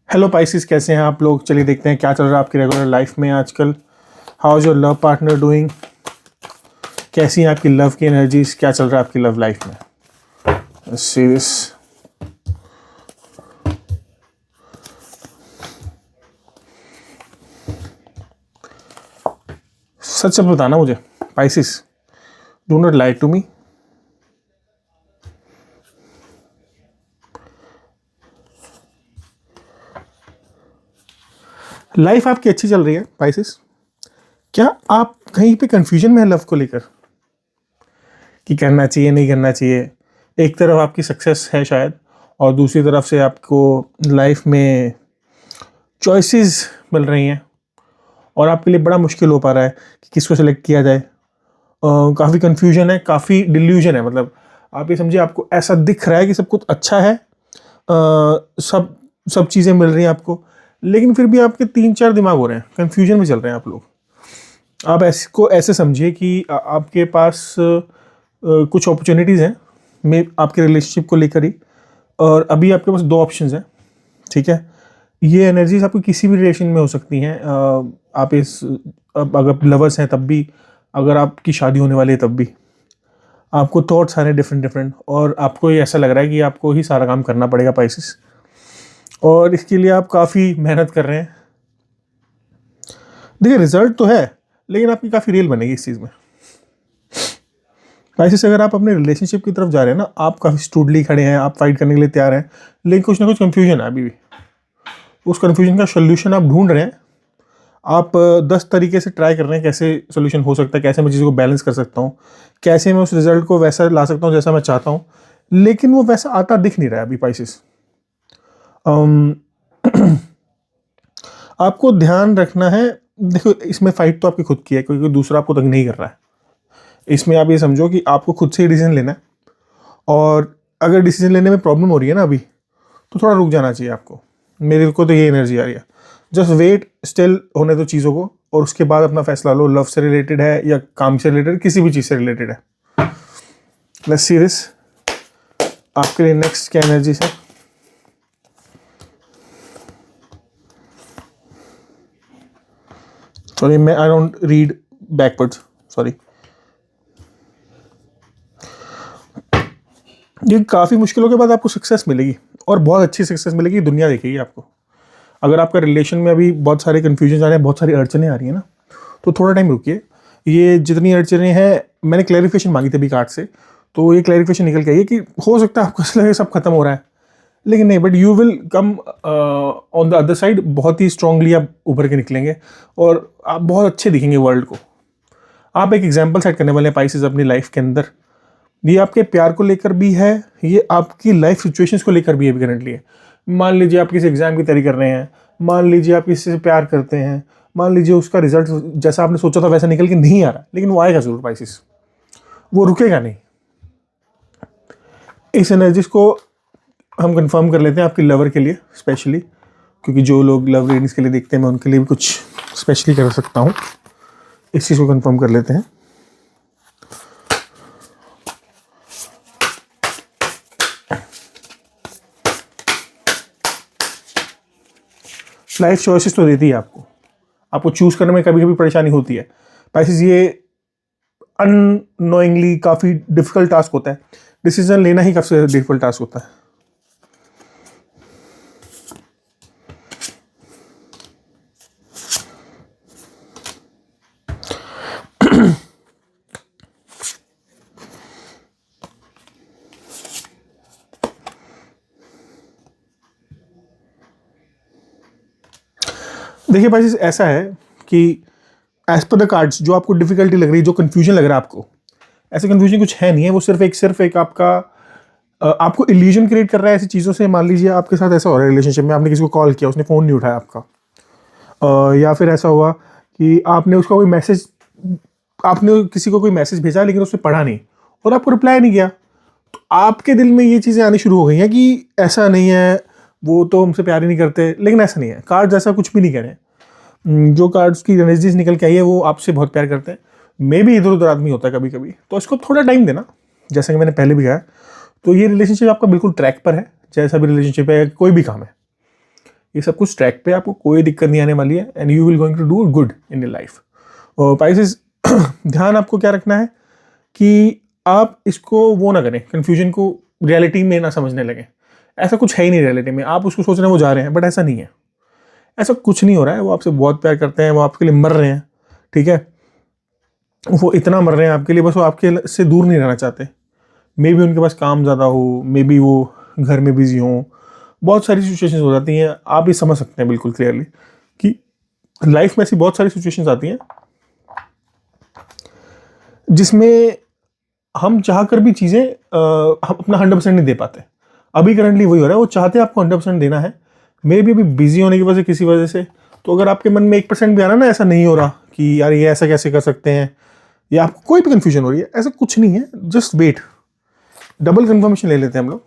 Hello Pisces, कैसे हैं आप लोग। चलिए देखते हैं क्या चल रहा है आपकी रेगुलर लाइफ में आजकल। How is your love partner doing. कैसी हैं आपकी लव की एनर्जीज, क्या चल रहा है आपकी लव लाइफ में। सीरियस। सच सच बताना मुझे Pisces, do not lie to me. Life आपकी अच्छी चल रही है पाइसिस। क्या आप कहीं पे कंफ्यूजन में है लव को लेकर कि करना चाहिए नहीं करना चाहिए। एक तरफ आपकी सक्सेस है शायद, और दूसरी तरफ से आपको लाइफ में चॉइसेस मिल रही हैं और आपके लिए बड़ा मुश्किल हो पा रहा है कि किसको सेलेक्ट किया जाए। काफ़ी कन्फ्यूजन है, काफ़ी डिल्यूजन है। मतलब आप ये समझिए, आपको ऐसा दिख रहा है कि सब कुछ अच्छा है, सब सब चीज़ें मिल रही हैं आपको, लेकिन फिर भी आपके 3-4 दिमाग हो रहे हैं, कन्फ्यूजन में चल रहे हैं आप लोग। आप ऐसे समझिए कि आपके पास कुछ अपॉर्चुनिटीज़ हैं मे आपके रिलेशनशिप को लेकर ही, और अभी आपके पास 2 ऑप्शंस हैं। ठीक है, ये एनर्जीज आपको किसी भी रिलेशन में हो सकती हैं। आप अगर लवर्स हैं तब भी, अगर आपकी शादी होने वाली है तब भी, आपको थॉट्स आ रहे हैं डिफरेंट डिफरेंट, और आपको ये ऐसा लग रहा है कि आपको ही सारा काम करना पड़ेगा पाइसिस, और इसके लिए आप काफ़ी मेहनत कर रहे हैं। देखिए, रिजल्ट तो है, लेकिन आपकी काफ़ी रील बनेगी इस चीज़ में। पाइसिस, अगर आप अपने रिलेशनशिप की तरफ जा रहे हैं ना, आप काफ़ी स्टूडली खड़े हैं, आप फाइट करने के लिए तैयार हैं, लेकिन कुछ ना कुछ कन्फ्यूजन है अभी भी। उस कन्फ्यूजन का सोल्यूशन आप ढूंढ रहे हैं। आप 10 तरीके से ट्राई कर रहे हैं कैसे सोल्यूशन हो सकता है, कैसे मैं चीज़ों को बैलेंस कर सकता हूँ, कैसे मैं उस रिजल्ट को वैसा ला सकता हूँ जैसा मैं चाहता हूँ, लेकिन वो वैसा आता दिख नहीं रहा है अभी पाइसिस। आपको ध्यान रखना है। देखो, इसमें फाइट तो आपकी खुद की है, क्योंकि दूसरा आपको तंग नहीं कर रहा है। इसमें आप ये समझो कि आपको खुद से ही डिसीजन लेना है, और अगर डिसीजन लेने में प्रॉब्लम हो रही है ना अभी, तो थोड़ा रुक जाना चाहिए आपको। मेरे को तो ये एनर्जी आ रही है। जस्ट वेट, स्टिल होने दो चीज़ों को, और उसके बाद अपना फैसला लो। लव से रिलेटेड है या काम से रिलेटेड, किसी भी चीज़ से रिलेटेड है। लेट्स सी दिस, आपके लिए नेक्स्ट क्या एनर्जी है। सॉरी, मैं I don't read backwards, sorry. ये काफ़ी मुश्किलों के बाद आपको सक्सेस मिलेगी, और बहुत अच्छी सक्सेस मिलेगी, दुनिया देखेगी आपको। अगर आपका रिलेशन में अभी बहुत सारे कन्फ्यूजन आ रहे हैं, बहुत सारी अड़चने आ रही हैं ना, तो थोड़ा टाइम रुकिए। ये जितनी अड़चने हैं, मैंने क्लैरिफिकेशन मांगी थी अभी कार्ड से, तो ये क्लैरिफिकेशन निकल के आई है कि हो सकता है आपको ऐसा लगे सब खत्म हो रहा है, लेकिन नहीं। But you will come on the other side, बहुत ही स्ट्रांगली आप उभर के निकलेंगे, और आप बहुत अच्छे दिखेंगे वर्ल्ड को। आप एक एग्जाम्पल सेट करने वाले हैं पाइसेस अपनी लाइफ के अंदर। ये आपके प्यार को लेकर भी है, ये आपकी लाइफ सिचुएशंस को लेकर भी है करंटली है। मान लीजिए आप किसी एग्जाम की तैयारी कर रहे हैं, मान लीजिए आप किसी से प्यार करते हैं, मान लीजिए उसका रिजल्ट जैसा आपने सोचा था वैसा निकल के नहीं आ रहा, लेकिन वो आएगा जरूर पाइसिस, वो रुकेगा नहीं। इस एनर्जीज को हम कंफर्म कर लेते हैं आपकी लवर के लिए स्पेशली, क्योंकि जो लोग लव रीडिंग्स के लिए देखते हैं, मैं उनके लिए भी कुछ स्पेशली कर सकता हूँ। इस चीज़ को कंफर्म कर लेते हैं। लाइफ चॉइसेस तो देती है आपको चूज करने में कभी कभी परेशानी होती है पाइसेस। ये अननोइंगली काफ़ी डिफिकल्ट टास्क होता है। डिसीजन लेना ही काफ़ी डिफिकल्ट टास्क होता है। देखिए पाइसेस, ऐसा है कि एज पर द कार्ड्स, जो आपको डिफिकल्टी लग रही है, जो कंफ्यूजन लग रहा है आपको, ऐसे कंफ्यूजन कुछ है नहीं है। वो सिर्फ एक आपका आपको इल्यूजन क्रिएट कर रहा है ऐसी चीज़ों से। मान लीजिए आपके साथ ऐसा हो रहा है रिलेशनशिप में, आपने किसी को कॉल किया, उसने फ़ोन नहीं उठाया आपका, या फिर ऐसा हुआ कि आपने उसका कोई मैसेज, आपने किसी को कोई मैसेज भेजा लेकिन उसने पढ़ा नहीं और आपको रिप्लाई नहीं किया, तो आपके दिल में ये चीज़ें आनी शुरू हो गई हैं कि ऐसा नहीं है, वो तो हमसे प्यार ही नहीं करते। लेकिन ऐसा नहीं है, कार्ड्स ऐसा कुछ भी नहीं कह रहे हैं। जो कार्ड्स की एनर्जीज निकल के आई है, वो आपसे बहुत प्यार करते हैं। मे भी इधर उधर आदमी होता है कभी कभी, तो इसको थोड़ा टाइम देना, जैसा कि मैंने पहले भी कहा। तो ये रिलेशनशिप आपका बिल्कुल ट्रैक पर है, जैसा भी रिलेशनशिप है, कोई भी काम है, ये सब कुछ ट्रैक पे, आपको कोई दिक्कत नहीं आने वाली है and you will going to do good in your life. और पाइसेस ध्यान आपको क्या रखना है कि आप इसको वो ना करें, कन्फ्यूजन को रियलिटी में ना समझने लगे। ऐसा कुछ है ही नहीं रियलिटी में, आप उसको सोच रहे हैं वो जा रहे हैं, बट ऐसा नहीं है, ऐसा कुछ नहीं हो रहा है। वो आपसे बहुत प्यार करते हैं, वो आपके लिए मर रहे हैं, ठीक है, वो इतना मर रहे हैं आपके लिए, बस वो आपके से दूर नहीं रहना चाहते। मे बी उनके पास काम ज़्यादा हो, मे बी वो घर में बिजी हों, बहुत सारी सिचुएशंस हो जाती हैं। आप भी समझ सकते हैं बिल्कुल क्लियरली कि लाइफ में ऐसी बहुत सारी सिचुएशंस आती हैं जिसमें हम चाह कर भी चीज़ें हम अपना 100% नहीं दे पाते। अभी करंटली वही हो रहा है, वो चाहते हैं आपको 100% देना है, मे बी अभी बिजी होने की वजह से, किसी वजह से, तो अगर आपके मन में 1% भी आ रहा ना ऐसा नहीं हो रहा कि यार ये ऐसा कैसे कर सकते हैं, या आपको कोई भी कंफ्यूजन हो रही है, ऐसा कुछ नहीं है, जस्ट वेट। डबल कंफर्मेशन ले लेते हैं हम लोग।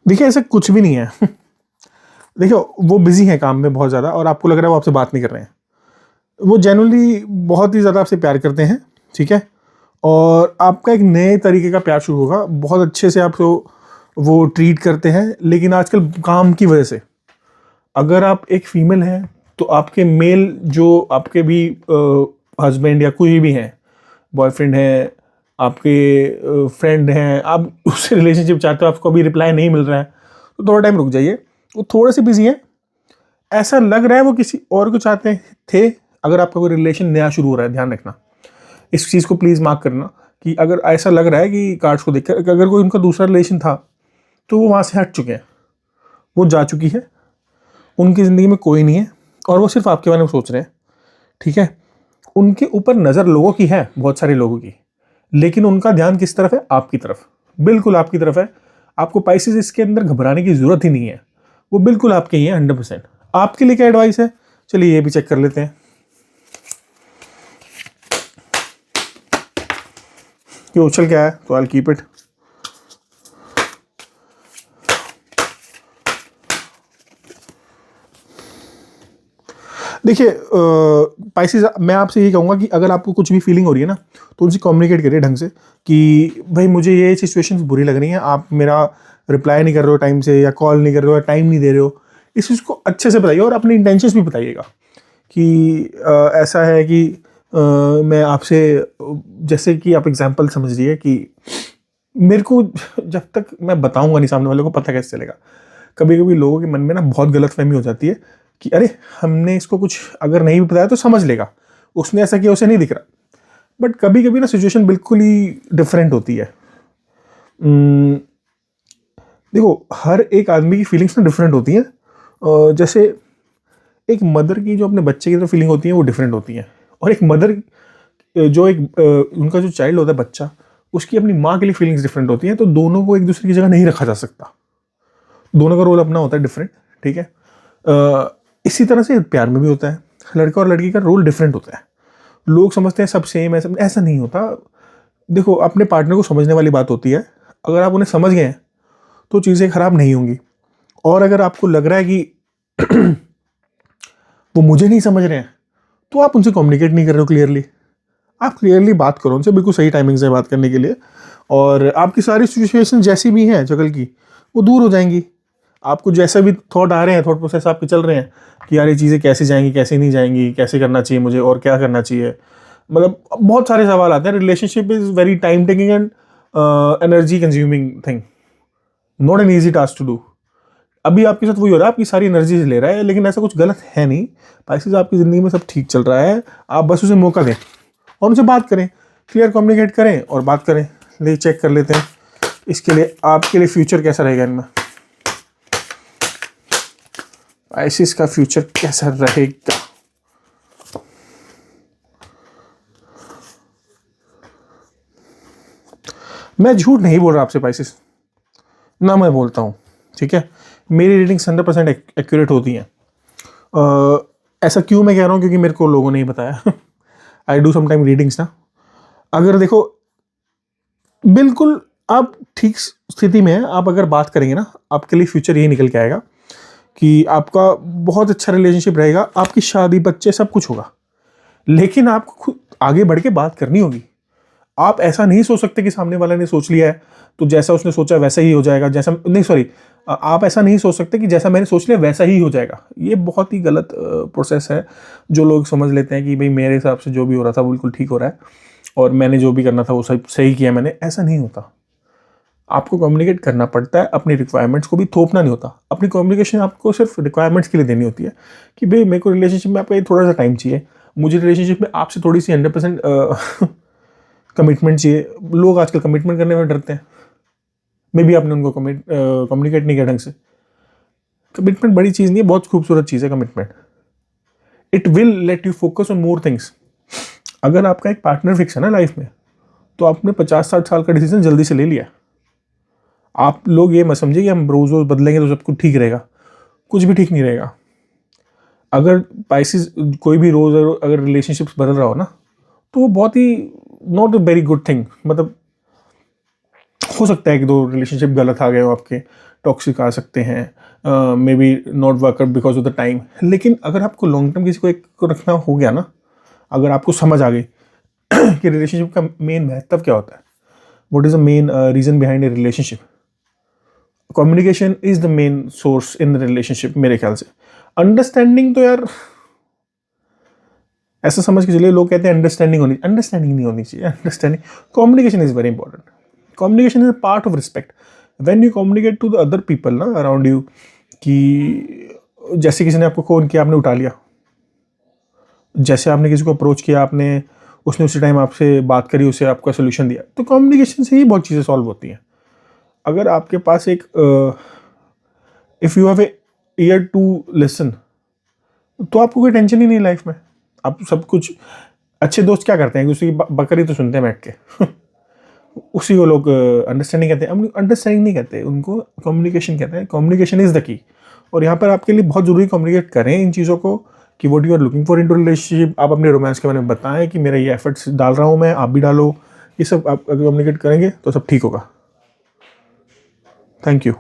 देखिए ऐसा कुछ भी नहीं है देखिए वो बिजी हैं काम में बहुत ज़्यादा, और आपको लग रहा है वो आपसे बात नहीं कर रहे हैं। वो जेन्युइनली बहुत ही ज़्यादा आपसे प्यार करते हैं, ठीक है, और आपका एक नए तरीके का प्यार शुरू होगा, बहुत अच्छे से आपको वो ट्रीट करते हैं। लेकिन आजकल काम की वजह से, अगर आप एक फीमेल हैं तो आपके मेल जो आपके भी हस्बैंड या कोई भी हैं, बॉयफ्रेंड हैं, आपके फ्रेंड हैं, आप उससे रिलेशनशिप चाहते हो, आपको अभी रिप्लाई नहीं मिल रहा है, तो थोड़ा टाइम रुक जाइए। वो थोड़े से बिजी है, ऐसा लग रहा है वो किसी और को चाहते थे। अगर आपका कोई रिलेशन नया शुरू हो रहा है, ध्यान रखना इस चीज़ को, प्लीज़ मार्क करना कि अगर ऐसा लग रहा है कि कार्ड्स को देखकर अगर कोई उनका दूसरा रिलेशन था तो वो वहाँ से हट चुके हैं, वो जा चुकी है, उनकी ज़िंदगी में कोई नहीं है और वो सिर्फ आपके बारे में सोच रहे हैं, ठीक है। उनके ऊपर नज़र लोगों की है, बहुत सारे लोगों की, लेकिन उनका ध्यान किस तरफ है? आपकी तरफ, बिल्कुल आपकी तरफ है। आपको पाइसेस इसके अंदर घबराने की ज़रूरत ही नहीं है, वो बिल्कुल आपके ही है 100%। आपके लिए क्या एडवाइस है, चलिए ये भी चेक कर लेते हैं। ये उछल क्या है, तो आई कीप इट। देखिए पाइसेस, मैं आपसे यही कहूँगा कि अगर आपको कुछ भी फीलिंग हो रही है ना, तो उनसे कम्युनिकेट करिए ढंग से कि भाई मुझे ये सिचुएशंस बुरी लग रही हैं, आप मेरा रिप्लाई नहीं कर रहे हो टाइम से, या कॉल नहीं कर रहे हो, या टाइम नहीं दे रहे हो। इस चीज़ को अच्छे से बताइए और अपने इंटेंशंस भी बताइएगा कि ऐसा है कि मैं आपसे, जैसे कि आप एग्जांपल समझ लीजिए कि मेरे को जब तक मैं बताऊंगा नहीं, सामने वाले को पता कैसे चलेगा। कभी कभी लोगों के मन में ना बहुत गलतफहमी हो जाती है कि अरे हमने इसको कुछ अगर नहीं भी बताया तो समझ लेगा, उसने ऐसा किया, उसे नहीं दिख रहा। बट कभी कभी ना सिचुएशन बिल्कुल ही डिफरेंट होती है। देखो हर एक आदमी की फीलिंग्स ना डिफरेंट होती हैं। जैसे एक मदर की जो अपने बच्चे की तरफ फीलिंग होती है वो डिफरेंट होती है, और एक मदर जो एक उनका जो चाइल्ड होता है, बच्चा, उसकी अपनी माँ के लिए फीलिंग्स डिफरेंट होती हैं। तो दोनों को एक दूसरे की जगह नहीं रखा जा सकता, दोनों का रोल अपना होता है डिफरेंट, ठीक है। इसी तरह से प्यार में भी होता है, लड़का और लड़की का रोल डिफरेंट होता है। लोग समझते हैं सब सेम है, सब ऐसा नहीं होता। देखो अपने पार्टनर को समझने वाली बात होती है, अगर आप उन्हें समझ गए हैं तो चीज़ें खराब नहीं होंगी। और अगर आपको लग रहा है कि वो मुझे नहीं समझ रहे हैं, तो आप उनसे कम्युनिकेट नहीं कर रहे हो क्लियरली। आप क्लियरली बात करो उनसे, बिल्कुल सही टाइमिंग से बात करने के लिए, और आपकी सारी सिचुएशन जैसी भी हैं जगल की, वो दूर हो जाएंगी। आपको जैसे भी थॉट आ रहे हैं, थॉट प्रोसेस आपके चल रहे हैं कि यार ये चीज़ें कैसे जाएंगी, कैसे नहीं जाएंगी, कैसे करना चाहिए मुझे, और क्या करना चाहिए, मतलब बहुत सारे सवाल आते हैं। Relationship is very time taking and energy consuming thing, not an easy task to do. अभी आपके साथ वही हो रहा है, आपकी सारी एनर्जी ले रहा है, लेकिन ऐसा कुछ गलत है नहीं। पाइसेस आपकी ज़िंदगी में सब ठीक चल रहा है, आप बस उसे मौका दें और उनसे बात करें, क्लियर कम्युनिकेट करें और बात करें। ले चेक कर लेते हैं इसके लिए आपके लिए फ्यूचर कैसा रहेगा इनमें। पाइसेस का फ्यूचर कैसा रहेगा? मैं झूठ नहीं बोल रहा आपसे पाइसेस, ना मैं बोलता हूँ, ठीक है। मेरी रीडिंग्स 100% एक्यूरेट होती हैं। ऐसा क्यों मैं कह रहा हूँ, क्योंकि मेरे को लोगों ने ही बताया। आई डू समटाइम रीडिंग्स ना, अगर देखो बिल्कुल आप ठीक स्थिति में हैं, आप अगर बात करेंगे ना, आपके लिए फ्यूचर यही निकल के आएगा कि आपका बहुत अच्छा रिलेशनशिप रहेगा, आपकी शादी, बच्चे, सब कुछ होगा। लेकिन आपको खुद आगे बढ़ के बात करनी होगी। आप ऐसा नहीं सोच सकते कि सामने वाले ने सोच लिया है तो जैसा उसने सोचा वैसा ही हो जाएगा, जैसा नहीं, सॉरी, आप ऐसा नहीं सोच सकते कि जैसा मैंने सोच लिया वैसा ही हो जाएगा। ये बहुत ही गलत प्रोसेस है। जो लोग समझ लेते हैं कि भाई मेरे हिसाब से जो भी हो रहा था वो बिल्कुल ठीक हो रहा है और मैंने जो भी करना था वो सही किया मैंने, ऐसा नहीं होता। आपको कम्युनिकेट करना पड़ता है, अपनी रिक्वायरमेंट्स को भी थोपना नहीं होता। अपनी कम्युनिकेशन आपको सिर्फ रिक्वायरमेंट्स के लिए देनी होती है कि भाई मेरे को रिलेशनशिप में आपका ये थोड़ा सा टाइम चाहिए, मुझे रिलेशनशिप में आपसे थोड़ी सी 100% कमिटमेंट चाहिए। लोग आजकल कमिटमेंट करने में डरते हैं, मे बी आपने उनको कम्युनिकेट नहीं किया ढंग से। कमिटमेंट बड़ी चीज़ नहीं है, बहुत खूबसूरत चीज़ है commitment. It will let you focus on more things. अगर आपका एक पार्टनर फिक्स है ना लाइफ में, तो आपने 50-60 साल का डिसीजन जल्दी से ले लिया। आप लोग ये मत समझिए कि हम रोज रोज बदलेंगे तो सब कुछ ठीक रहेगा, कुछ भी ठीक नहीं रहेगा। अगर पाइसेस कोई भी रोज अगर रिलेशनशिप्स बदल रहा हो ना, तो वो बहुत ही not a very good thing. मतलब हो सकता है कि दो रिलेशनशिप गलत आ गए हो आपके, टॉक्सिक आ सकते हैं, may be not workout because of the time. लेकिन अगर आपको लॉन्ग टर्म किसी को एक को रखना हो गया ना, अगर आपको समझ आ गई कि रिलेशनशिप का मेन महत्व क्या होता है, what is the main reason behind a relationship, communication is the main source in the relationship मेरे ख्याल से। अंडरस्टैंडिंग तो यार ऐसा समझ के चलिए, लोग कहते हैं अंडरस्टैंडिंग नहीं होनी चाहिए। Understanding, communication is very important. Communication is a part of respect. When you communicate to the other people ना अराउंड यू, कि जैसे किसी ने आपको फ़ोन किया, आपने उठा लिया, जैसे आपने किसी को अप्रोच किया, आपने उसने उसी टाइम आपसे बात करी, उसे आपका सोल्यूशन दिया, तो कम्युनिकेशन से ही बहुत चीज़ें सॉल्व होती हैं। अगर आपके पास एक if you have a ear to listen, तो आपको कोई टेंशन ही नहीं लाइफ में। आप सब कुछ, अच्छे दोस्त क्या करते हैं कि उसकी बकरी तो सुनते हैं बैठ के उसी को लोग अंडरस्टैंडिंग कहते हैं। अंडरस्टैंडिंग नहीं कहते, उनको कम्युनिकेशन कहते हैं। Communication is the key. और यहाँ पर आपके लिए बहुत ज़रूरी कम्युनिकेट करें इन चीज़ों को कि what you are looking for in to relationship. आप अपने रोमांस के बारे में बताएं कि मेरा ये एफर्ट्स डाल रहा हूँ मैं, आप भी डालो। ये सब आप अगर कम्युनिकेट करेंगे तो सब ठीक होगा। Thank you.